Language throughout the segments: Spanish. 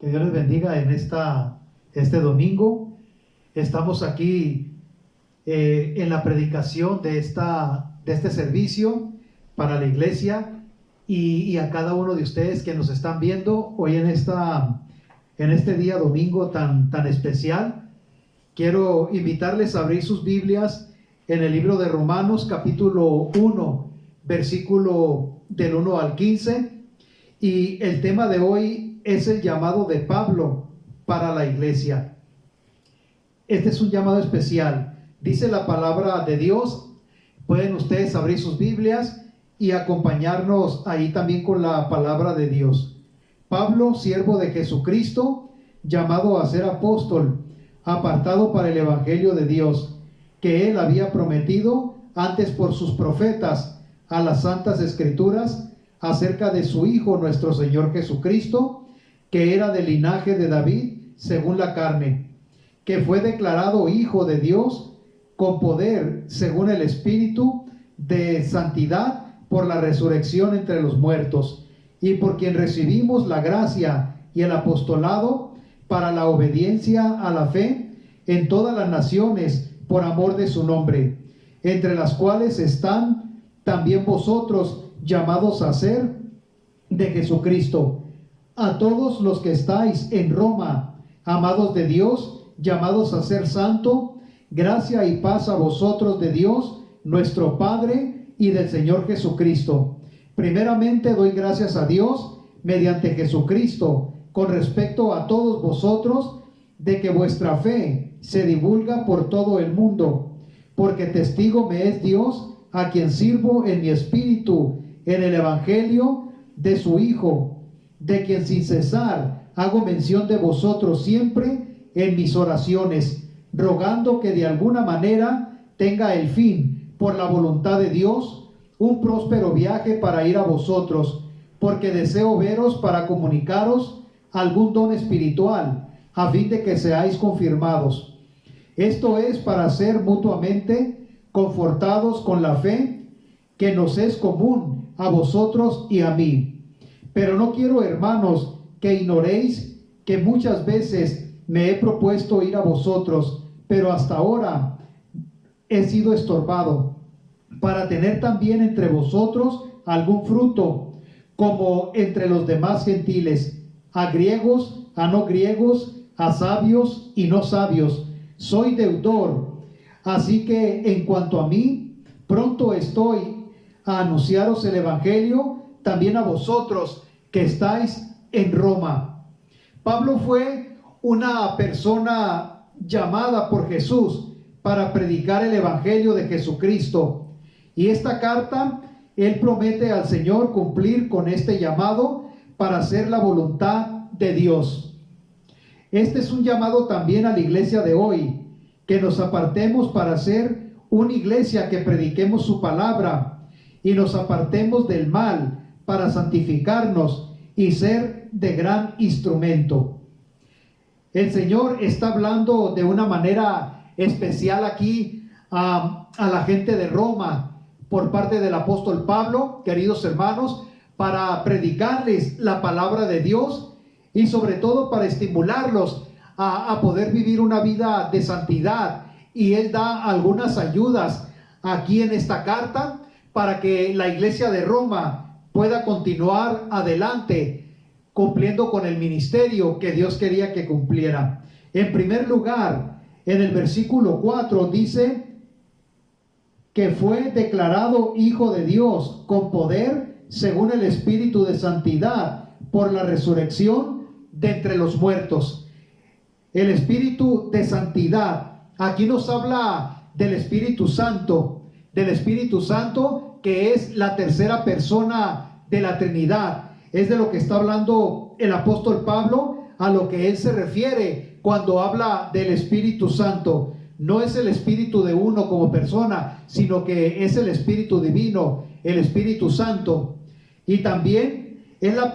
Que Dios les bendiga en este domingo. Estamos aquí en la predicación de este servicio para la iglesia y a cada uno de ustedes que nos están viendo hoy en este día domingo tan especial. Quiero invitarles a abrir sus Biblias en el libro de Romanos capítulo 1, versículo del 1 al 15, y el tema de hoy es el llamado de Pablo para la iglesia. Este es un llamado especial. Dice la palabra de Dios. Pueden ustedes abrir sus Biblias y acompañarnos ahí también con la palabra de Dios. Pablo, siervo de Jesucristo, llamado a ser apóstol, apartado para el evangelio de Dios, que él había prometido antes por sus profetas a las santas escrituras acerca de su Hijo nuestro Señor Jesucristo, que era del linaje de David según la carne, que fue declarado Hijo de Dios con poder según el Espíritu de santidad por la resurrección entre los muertos, y por quien recibimos la gracia y el apostolado para la obediencia a la fe en todas las naciones por amor de su nombre, entre las cuales están también vosotros llamados a ser de Jesucristo. A todos los que estáis en Roma, amados de Dios, llamados a ser santo, gracia y paz a vosotros de Dios, nuestro Padre, y del Señor Jesucristo. Primeramente doy gracias a Dios, mediante Jesucristo, con respecto a todos vosotros, de que vuestra fe se divulga por todo el mundo, porque testigo me es Dios, a quien sirvo en mi espíritu, en el evangelio de su Hijo, de quien sin cesar hago mención de vosotros siempre en mis oraciones, rogando que de alguna manera tenga el fin, por la voluntad de Dios, un próspero viaje para ir a vosotros, porque deseo veros para comunicaros algún don espiritual, a fin de que seáis confirmados. Esto es para ser mutuamente confortados con la fe que nos es común a vosotros y a mí. Pero no quiero, hermanos, que ignoréis que muchas veces me he propuesto ir a vosotros, pero hasta ahora he sido estorbado, para tener también entre vosotros algún fruto, como entre los demás gentiles, a griegos, a no griegos, a sabios y no sabios. Soy deudor, así que en cuanto a mí, pronto estoy a anunciaros el evangelio también a vosotros que estáis en Roma. Pablo fue una persona llamada por Jesús para predicar el evangelio de Jesucristo, y esta carta él promete al Señor cumplir con este llamado para hacer la voluntad de Dios. Este es un llamado también a la iglesia de hoy, que nos apartemos para ser una iglesia que prediquemos su palabra y nos apartemos del mal para santificarnos y ser de gran instrumento. El Señor está hablando de una manera especial aquí a la gente de Roma por parte del apóstol Pablo, queridos hermanos, para predicarles la palabra de Dios y sobre todo para estimularlos a poder vivir una vida de santidad. Y Él da algunas ayudas aquí en esta carta para que la iglesia de Roma pueda continuar adelante cumpliendo con el ministerio que Dios quería que cumpliera. En primer lugar, en el versículo 4 dice que fue declarado Hijo de Dios con poder según el Espíritu de santidad por la resurrección de entre los muertos. El Espíritu de santidad, aquí nos habla del Espíritu Santo que es la tercera persona de la Trinidad. Es de lo que está hablando el apóstol Pablo, a lo que él se refiere cuando habla del Espíritu Santo. No es el espíritu de uno como persona, sino que es el Espíritu divino, el Espíritu Santo. Y también es la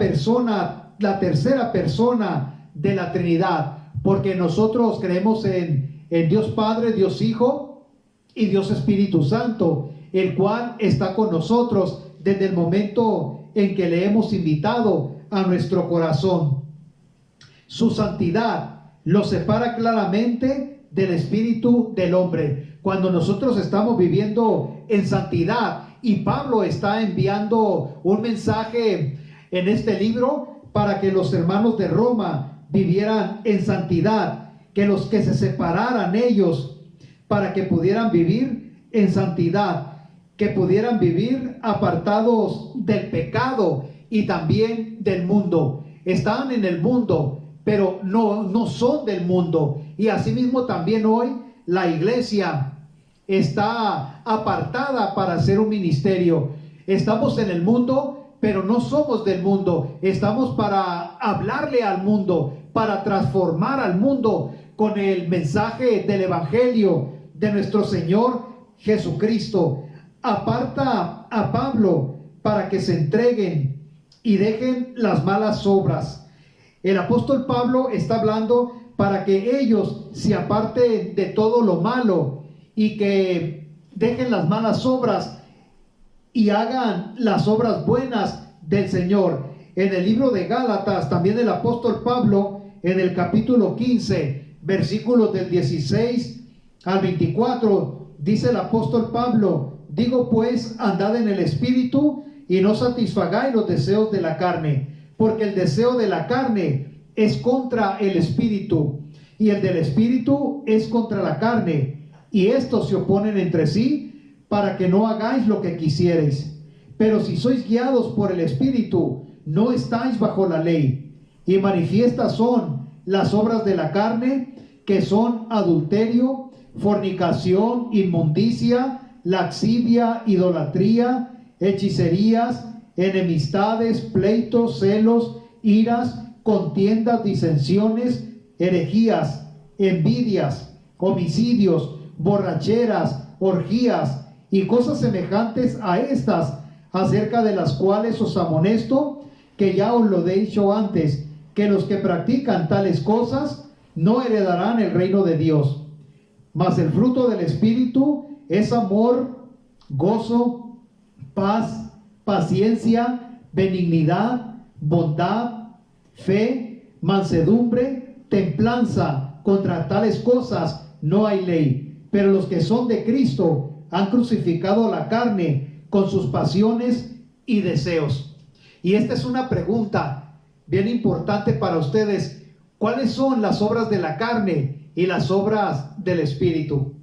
tercera persona de la Trinidad, porque nosotros creemos en Dios Padre, Dios Hijo y Dios Espíritu Santo, el cual está con nosotros desde el momento en que le hemos invitado a nuestro corazón. Su santidad lo separa claramente del espíritu del hombre. Cuando nosotros estamos viviendo en santidad, y Pablo está enviando un mensaje en este libro para que los hermanos de Roma vivieran en santidad, que los que se separaran ellos para que pudieran vivir en santidad, que pudieran vivir apartados del pecado y también del mundo. Están en el mundo, pero no son del mundo. Y asimismo también hoy la iglesia está apartada para hacer un ministerio. Estamos en el mundo, pero no somos del mundo. Estamos para hablarle al mundo, para transformar al mundo con el mensaje del evangelio de nuestro Señor Jesucristo. Aparta a Pablo para que se entreguen y dejen las malas obras. El apóstol Pablo está hablando para que ellos se aparten de todo lo malo y que dejen las malas obras y hagan las obras buenas del Señor. En el libro de Gálatas, también el apóstol Pablo, en el capítulo 15, versículos del 16 al 24, dice el apóstol Pablo: digo pues, andad en el Espíritu y no satisfagáis los deseos de la carne, porque el deseo de la carne es contra el Espíritu, y el del Espíritu es contra la carne, y estos se oponen entre sí, para que no hagáis lo que quisierais. Pero si sois guiados por el Espíritu, no estáis bajo la ley. Y manifiestas son las obras de la carne, que son adulterio, fornicación, inmundicia, laxivia, idolatría, hechicerías, enemistades, pleitos, celos, iras, contiendas, disensiones, herejías, envidias, homicidios, borracheras, orgías y cosas semejantes a estas, acerca de las cuales os amonesto, que ya os lo he dicho antes, que los que practican tales cosas no heredarán el reino de Dios. Mas el fruto del Espíritu es amor, gozo, paz, paciencia, benignidad, bondad, fe, mansedumbre, templanza. Contra tales cosas no hay ley. Pero los que son de Cristo han crucificado la carne con sus pasiones y deseos. Y esta es una pregunta bien importante para ustedes. ¿Cuáles son las obras de la carne y las obras del Espíritu?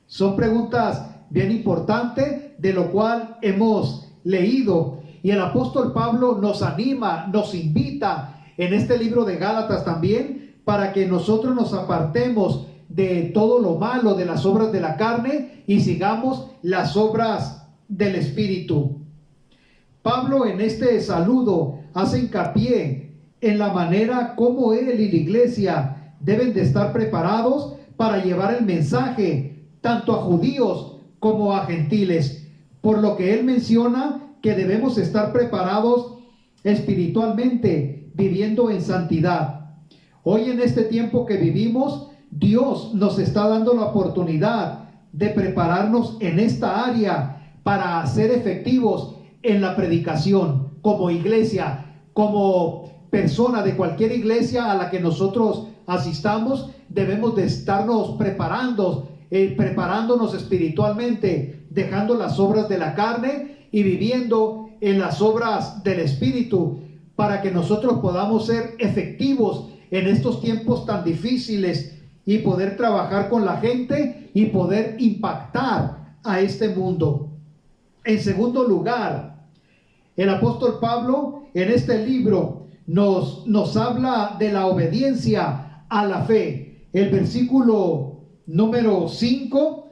Son preguntas bien importantes, de lo cual hemos leído. Y el apóstol Pablo nos anima, nos invita en este libro de Gálatas también, para que nosotros nos apartemos de todo lo malo, de las obras de la carne, y sigamos las obras del Espíritu. Pablo en este saludo hace hincapié en la manera como él y la iglesia deben de estar preparados para llevar el mensaje tanto a judíos como a gentiles, por lo que él menciona que debemos estar preparados espiritualmente, viviendo en santidad. Hoy en este tiempo que vivimos, Dios nos está dando la oportunidad de prepararnos en esta área para ser efectivos en la predicación, como iglesia, como persona de cualquier iglesia a la que nosotros asistamos. Debemos de estarnos preparándonos espiritualmente, dejando las obras de la carne y viviendo en las obras del Espíritu, para que nosotros podamos ser efectivos en estos tiempos tan difíciles y poder trabajar con la gente y poder impactar a este mundo. En segundo lugar, el apóstol Pablo en este libro nos habla de la obediencia a la fe. El versículo número 5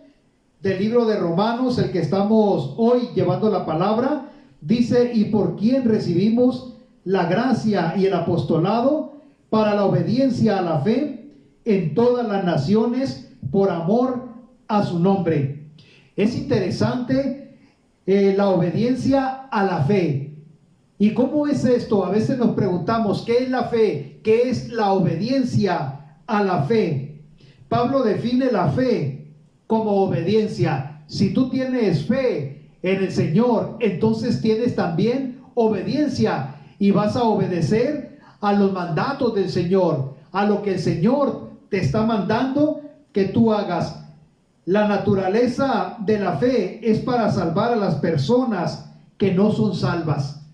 del libro de Romanos, el que estamos hoy llevando la palabra, dice: y por quien recibimos la gracia y el apostolado para la obediencia a la fe en todas las naciones, por amor a su nombre. Es interesante la obediencia a la fe. ¿Y cómo es esto? A veces nos preguntamos, ¿qué es la fe? ¿Qué es la obediencia a la fe? Pablo define la fe como obediencia. Si tú tienes fe en el Señor, entonces tienes también obediencia y vas a obedecer a los mandatos del Señor, a lo que el Señor te está mandando que tú hagas. La naturaleza de la fe es para salvar a las personas que no son salvas.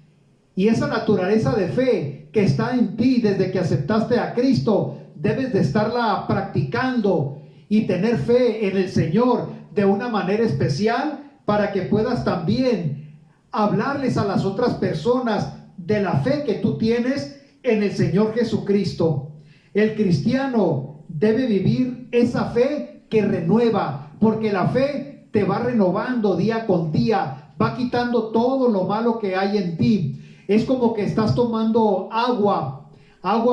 Y esa naturaleza de fe que está en ti desde que aceptaste a Cristo, debes de estarla practicando y tener fe en el Señor de una manera especial para que puedas también hablarles a las otras personas de la fe que tú tienes en el Señor Jesucristo. El cristiano debe vivir esa fe que renueva, porque la fe te va renovando día con día, va quitando todo lo malo que hay en ti. Es como que estás tomando agua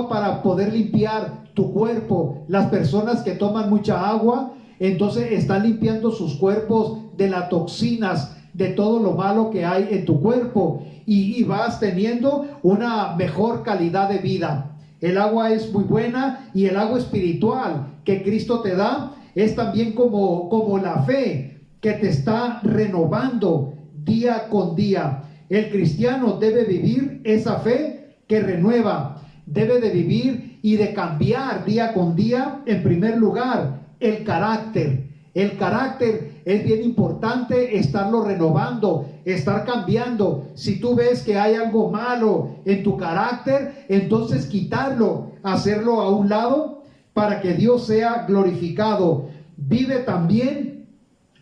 para poder limpiar tu cuerpo. Las personas que toman mucha agua, entonces están limpiando sus cuerpos de las toxinas, de todo lo malo que hay en tu cuerpo, y vas teniendo una mejor calidad de vida. El agua es muy buena, y el agua espiritual que Cristo te da es también como la fe que te está renovando día con día. El cristiano debe vivir esa fe que renueva, debe de vivir y de cambiar día con día. En primer lugar, el carácter. El carácter es bien importante estarlo renovando, estar cambiando. Si tú ves que hay algo malo en tu carácter, entonces quitarlo, hacerlo a un lado para que Dios sea glorificado. Vive también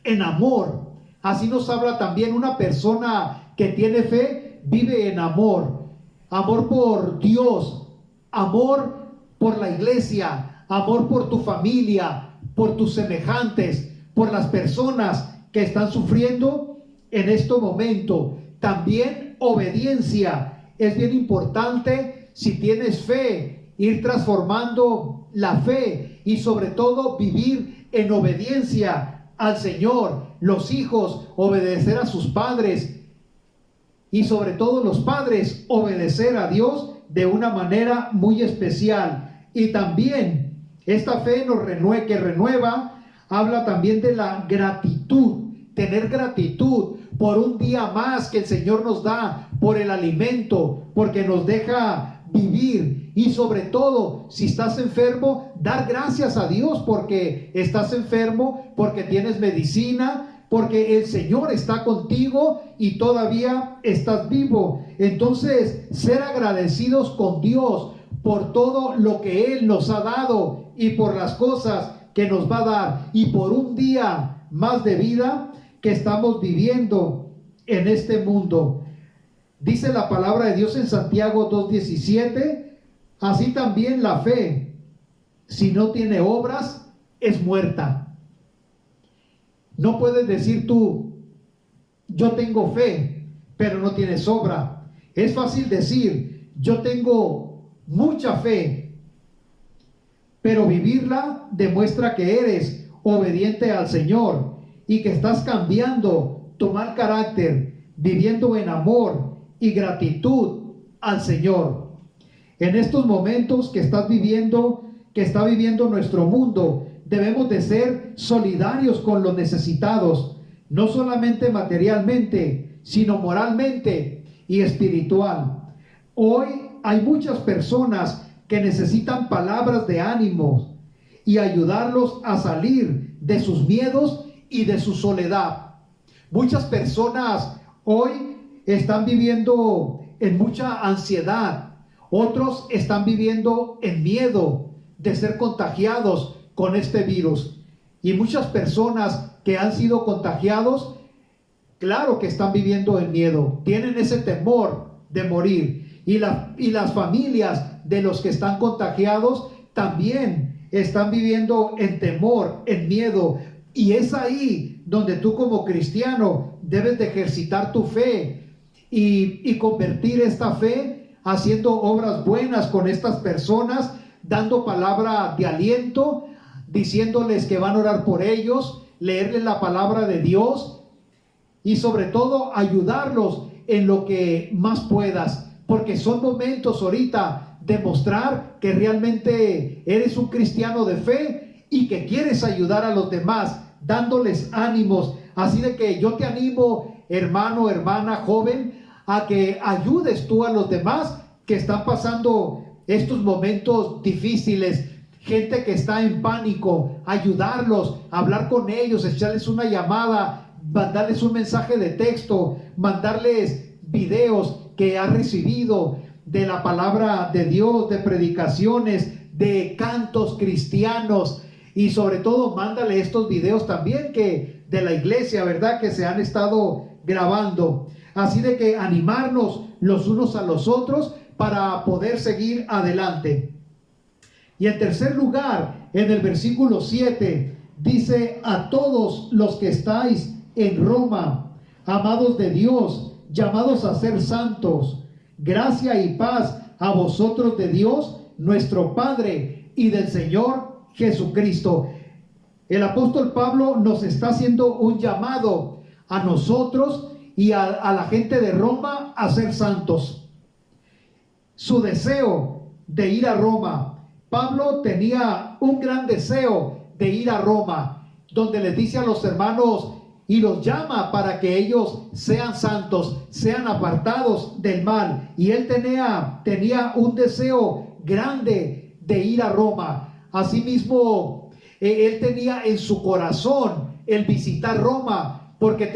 en amor. Así nos habla también una persona que tiene fe, vive en amor. Amor por Dios, amor por la iglesia, amor por tu familia, por tus semejantes, por las personas que están sufriendo en este momento. También obediencia es bien importante. Si tienes fe, ir transformando la fe y sobre todo vivir en obediencia al Señor. Los hijos obedecer a sus padres, y sobre todo los padres obedecer a Dios de una manera muy especial. Y también esta fe que renueva, habla también de la gratitud. Tener gratitud por un día más que el Señor nos da, por el alimento, porque nos deja vivir. Y sobre todo, si estás enfermo, dar gracias a Dios porque estás enfermo, porque tienes medicina, porque el Señor está contigo y todavía estás vivo. Entonces, ser agradecidos con Dios por todo lo que Él nos ha dado y por las cosas que nos va a dar, y por un día más de vida que estamos viviendo en este mundo. Dice la palabra de Dios en Santiago 2:17, así también la fe, si no tiene obras, es muerta. No puedes decir tú, yo tengo fe, pero no tienes obra. Es fácil decir, yo tengo mucha fe, pero vivirla demuestra que eres obediente al Señor y que estás cambiando tu mal carácter, viviendo en amor y gratitud al Señor. En estos momentos que estás viviendo, que está viviendo nuestro mundo, debemos de ser solidarios con los necesitados, no solamente materialmente, sino moralmente y espiritual. Hoy hay muchas personas que necesitan palabras de ánimo y ayudarlos a salir de sus miedos y de su soledad. Muchas personas hoy están viviendo en mucha ansiedad, otros están viviendo en miedo de ser contagiados con este virus. Y muchas personas que han sido contagiados, claro que están viviendo en miedo, tienen ese temor de morir. Y las familias de los que están contagiados también están viviendo en temor, en miedo. Y es ahí donde tú como cristiano debes de ejercitar tu fe y convertir esta fe haciendo obras buenas con estas personas, dando palabra de aliento, diciéndoles que van a orar por ellos, leerles la palabra de Dios y sobre todo ayudarlos en lo que más puedas, porque son momentos ahorita de mostrar que realmente eres un cristiano de fe y que quieres ayudar a los demás, dándoles ánimos. Así de que yo te animo, hermano, hermana, joven, a que ayudes tú a los demás que están pasando estos momentos difíciles, gente que está en pánico, ayudarlos, hablar con ellos, echarles una llamada, mandarles un mensaje de texto, mandarles videos que ha recibido de la palabra de Dios, de predicaciones, de cantos cristianos, y sobre todo mándale estos videos también que de la iglesia, ¿verdad?, que se han estado grabando. Así de que animarnos los unos a los otros para poder seguir adelante. Y en tercer lugar, en el versículo 7, dice: a todos los que estáis en Roma, amados de Dios, llamados a ser santos, gracia y paz a vosotros de Dios, nuestro Padre, y del Señor Jesucristo. El apóstol Pablo nos está haciendo un llamado a nosotros y a la gente de Roma a ser santos. Su deseo de ir a Roma. Pablo tenía un gran deseo de ir a Roma, donde les dice a los hermanos y los llama para que ellos sean santos, sean apartados del mal. Y él tenía un deseo grande de ir a Roma. Asimismo, él tenía en su corazón el visitar Roma, porque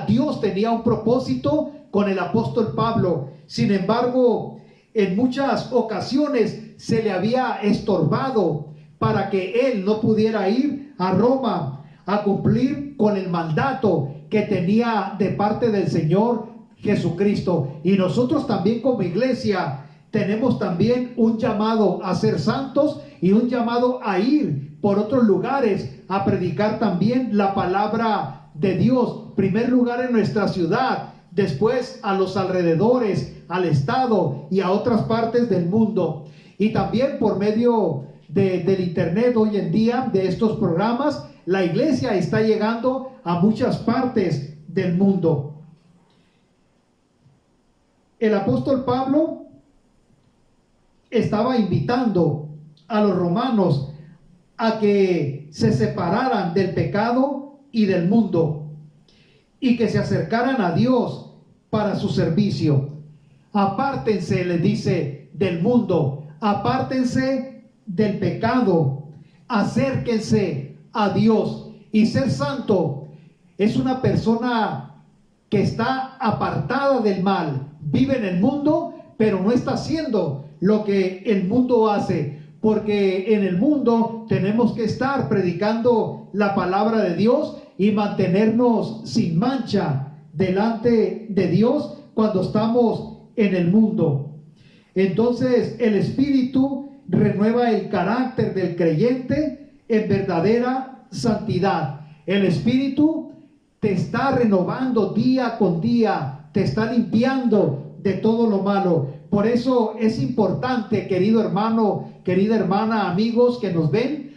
Dios tenía un propósito con el apóstol Pablo. Sin embargo, en muchas ocasiones se le había estorbado para que él no pudiera ir a Roma a cumplir con el mandato que tenía de parte del Señor Jesucristo. Y nosotros también como iglesia tenemos también un llamado a ser santos y un llamado a ir por otros lugares a predicar también la palabra de Dios. Primer lugar en nuestra ciudad, después a los alrededores, al estado y a otras partes del mundo. Y también por medio del internet hoy en día, de estos programas, la iglesia está llegando a muchas partes del mundo. El apóstol Pablo estaba invitando a los romanos a que se separaran del pecado y del mundo y que se acercaran a Dios para su servicio. Apártense, les dice, del mundo, apártense del pecado, acérquense a Dios. Y ser santo es una persona que está apartada del mal, vive en el mundo, pero no está haciendo lo que el mundo hace, porque en el mundo tenemos que estar predicando la palabra de Dios y mantenernos sin mancha delante de Dios cuando estamos en el mundo. Entonces el Espíritu renueva el carácter del creyente en verdadera santidad. El Espíritu te está renovando día con día, te está limpiando de todo lo malo. Por eso es importante, querido hermano, querida hermana, amigos que nos ven,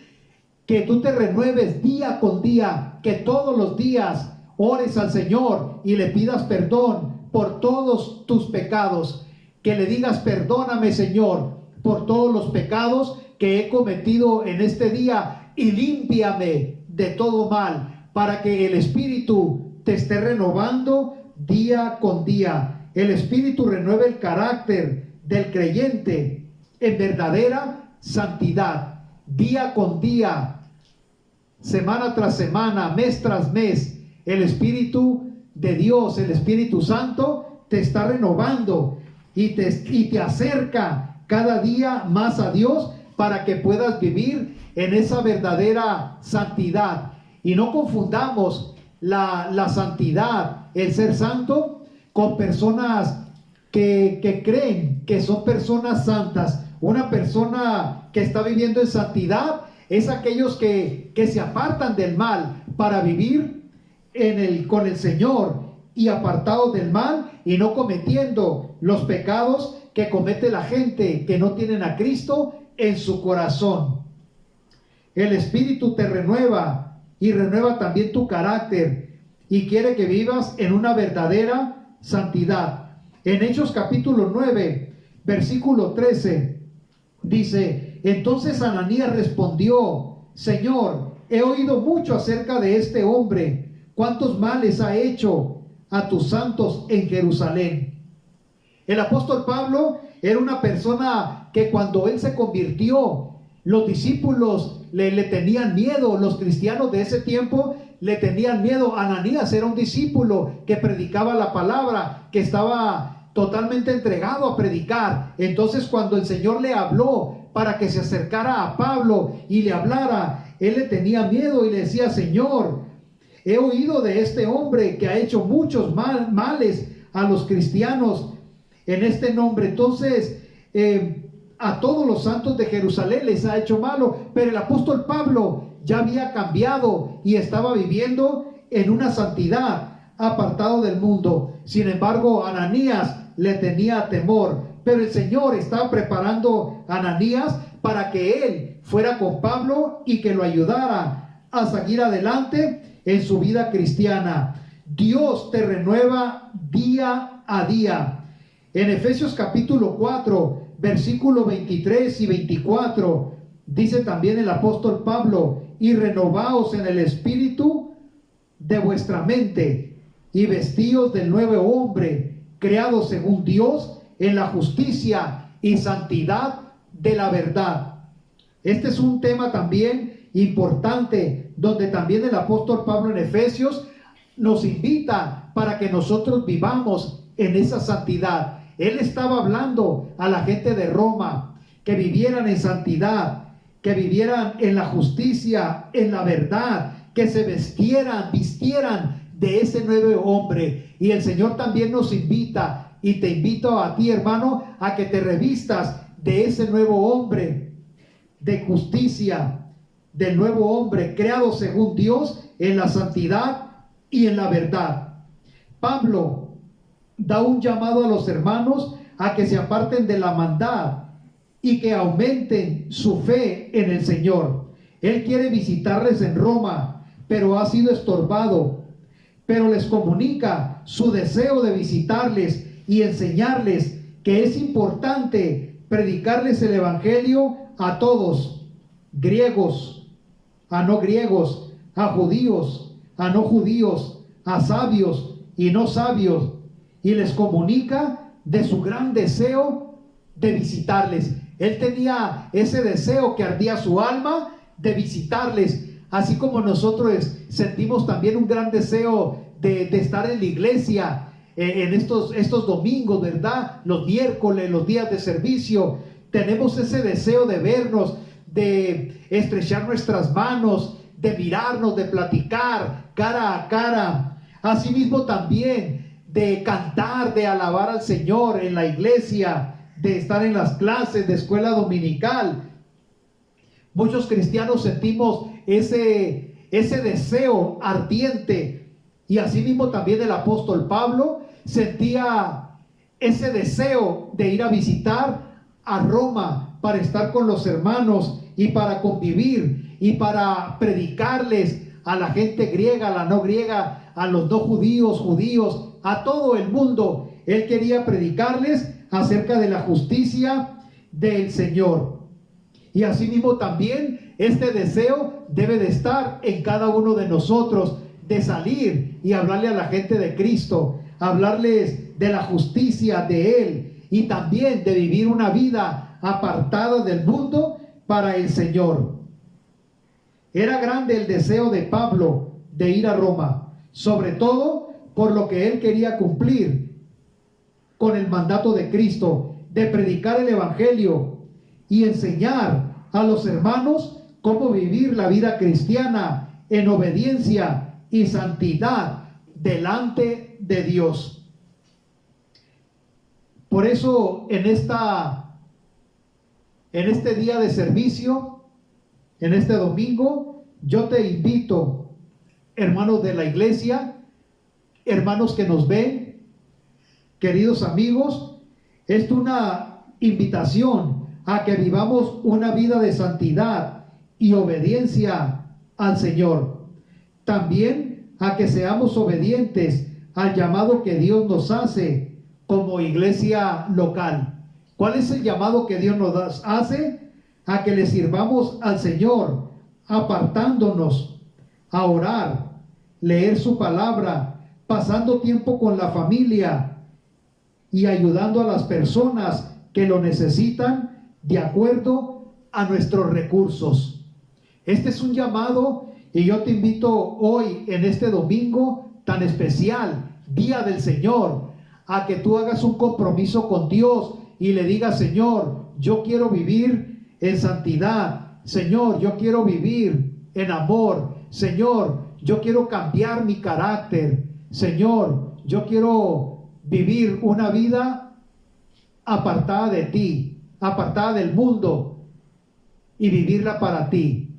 que tú te renueves día con día, que todos los días ores al Señor y le pidas perdón por todos tus pecados, que le digas: perdóname, Señor, por todos los pecados que he cometido en este día y límpiame de todo mal, para que el Espíritu te esté renovando día con día. El Espíritu renueva el carácter del creyente en verdadera santidad, día con día, semana tras semana, mes tras mes. El Espíritu de Dios, el Espíritu Santo, te está renovando y te acerca cada día más a Dios para que puedas vivir en esa verdadera santidad. Y no confundamos la santidad, el ser santo, con personas que creen que son personas santas. Una persona que está viviendo en santidad es aquellos que se apartan del mal para vivir con el Señor y apartados del mal y no cometiendo los pecados que comete la gente que no tienen a Cristo en su corazón. El Espíritu te renueva y renueva también tu carácter y quiere que vivas en una verdadera santidad. En Hechos capítulo 9, versículo 13, dice: entonces Ananías respondió: Señor, he oído mucho acerca de este hombre, cuántos males ha hecho a tus santos en Jerusalén. El apóstol Pablo era una persona que cuando él se convirtió, los discípulos le tenían miedo, los cristianos de ese tiempo le tenían miedo. Ananías era un discípulo que predicaba la palabra, que estaba totalmente entregado a predicar. Entonces cuando el Señor le habló para que se acercara a Pablo y le hablara, él le tenía miedo y le decía: Señor, he oído de este hombre que ha hecho muchos males a los cristianos en este nombre. Entonces, a todos los santos de Jerusalén les ha hecho malo. Pero el apóstol Pablo ya había cambiado y estaba viviendo en una santidad, apartado del mundo. Sin embargo, Ananías le tenía temor. Pero el Señor estaba preparando a Ananías para que él fuera con Pablo y que lo ayudara a seguir adelante en su vida cristiana. Dios te renueva día a día. En Efesios capítulo 4, versículo 23 y 24, dice también el apóstol Pablo: y renovaos en el espíritu de vuestra mente, y vestíos del nuevo hombre, creado según Dios en la justicia y santidad de la verdad. Este es un tema también importante, donde también el apóstol Pablo en Efesios nos invita para que nosotros vivamos en esa santidad. Él estaba hablando a la gente de Roma que vivieran en santidad, que vivieran en la justicia, en la verdad, que se vistieran de ese nuevo hombre. Y el Señor también nos invita, y te invito a ti, hermano, a que te revistas de ese nuevo hombre, de justicia, del nuevo hombre creado según Dios en la santidad y en la verdad. Pablo da un llamado a los hermanos a que se aparten de la maldad y que aumenten su fe en el Señor. Él quiere visitarles en Roma, pero ha sido estorbado. Pero les comunica su deseo de visitarles y enseñarles que es importante predicarles el evangelio a todos, griegos, a no griegos, a judíos, a no judíos, a sabios y no sabios, y les comunica de su gran deseo de visitarles. Él tenía ese deseo que ardía su alma de visitarles, así como nosotros sentimos también un gran deseo de estar en la iglesia en estos domingos, ¿verdad? Los miércoles, los días de servicio. Tenemos ese deseo de vernos, de estrechar nuestras manos, de mirarnos, de platicar cara a cara. Asimismo también de cantar, de alabar al Señor en la iglesia, de estar en las clases de escuela dominical. Muchos cristianos sentimos ese deseo ardiente, y asimismo también el apóstol Pablo sentía ese deseo de ir a visitar a Roma para estar con los hermanos y para convivir y para predicarles a la gente griega, a la no griega, a los no judíos, judíos, a todo el mundo. Él quería predicarles acerca de la justicia del Señor. Y asimismo también este deseo debe de estar en cada uno de nosotros, de salir y hablarle a la gente de Cristo, hablarles de la justicia de Él, y también de vivir una vida apartada del mundo para el Señor. Era grande el deseo de Pablo de ir a Roma, sobre todo por lo que él quería cumplir con el mandato de Cristo, de predicar el evangelio y enseñar a los hermanos cómo vivir la vida cristiana en obediencia y santidad delante de Dios. Por eso en este día de servicio, en este domingo, yo te invito, hermanos de la iglesia, hermanos que nos ven, queridos amigos, es una invitación a que vivamos una vida de santidad y obediencia al Señor. También a que seamos obedientes al llamado que Dios nos hace como iglesia local. ¿Cuál es el llamado que Dios nos hace? A que le sirvamos al Señor, apartándonos a orar, leer su palabra, pasando tiempo con la familia y ayudando a las personas que lo necesitan de acuerdo a nuestros recursos. Este es un llamado y yo te invito hoy, en este domingo tan especial, Día del Señor, a que tú hagas un compromiso con Dios y le digas: Señor, yo quiero vivir en santidad. Señor, yo quiero vivir en amor. Señor, yo quiero cambiar mi carácter. Señor, yo quiero vivir una vida apartada de ti, apartada del mundo, y vivirla para ti.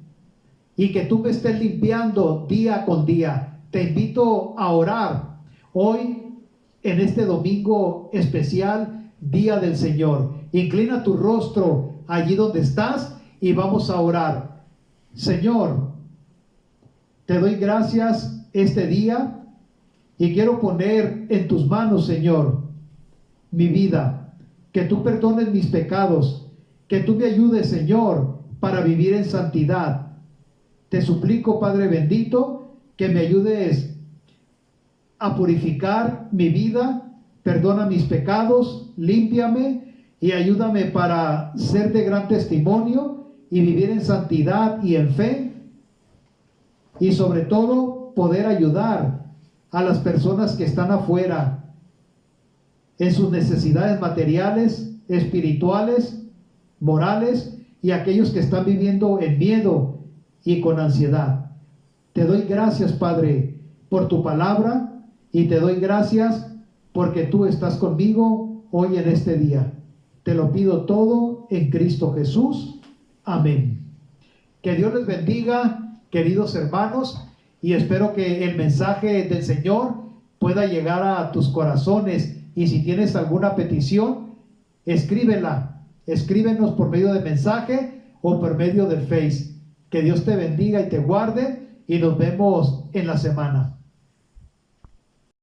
Y que tú me estés limpiando día con día. Te invito a orar hoy, en este domingo especial, Día del Señor. Inclina tu rostro allí donde estás y vamos a orar. Señor, te doy gracias este día y quiero poner en tus manos, Señor, mi vida. Que tú perdones mis pecados, que tú me ayudes, Señor, para vivir en santidad. Te suplico, Padre bendito, que me ayudes a purificar mi vida. Perdona mis pecados, límpiame y ayúdame para ser de gran testimonio y vivir en santidad y en fe, y sobre todo poder ayudar a las personas que están afuera en sus necesidades materiales, espirituales, morales, y aquellos que están viviendo en miedo y con ansiedad. Te doy gracias, Padre, por tu palabra, y te doy gracias porque tú estás conmigo hoy en este día. Te lo pido todo en Cristo Jesús. Amén. Que Dios les bendiga, queridos hermanos, y espero que el mensaje del Señor pueda llegar a tus corazones. Y si tienes alguna petición, escríbenos por medio de mensaje o por medio del Face. Que Dios te bendiga y te guarde, y nos vemos en la semana.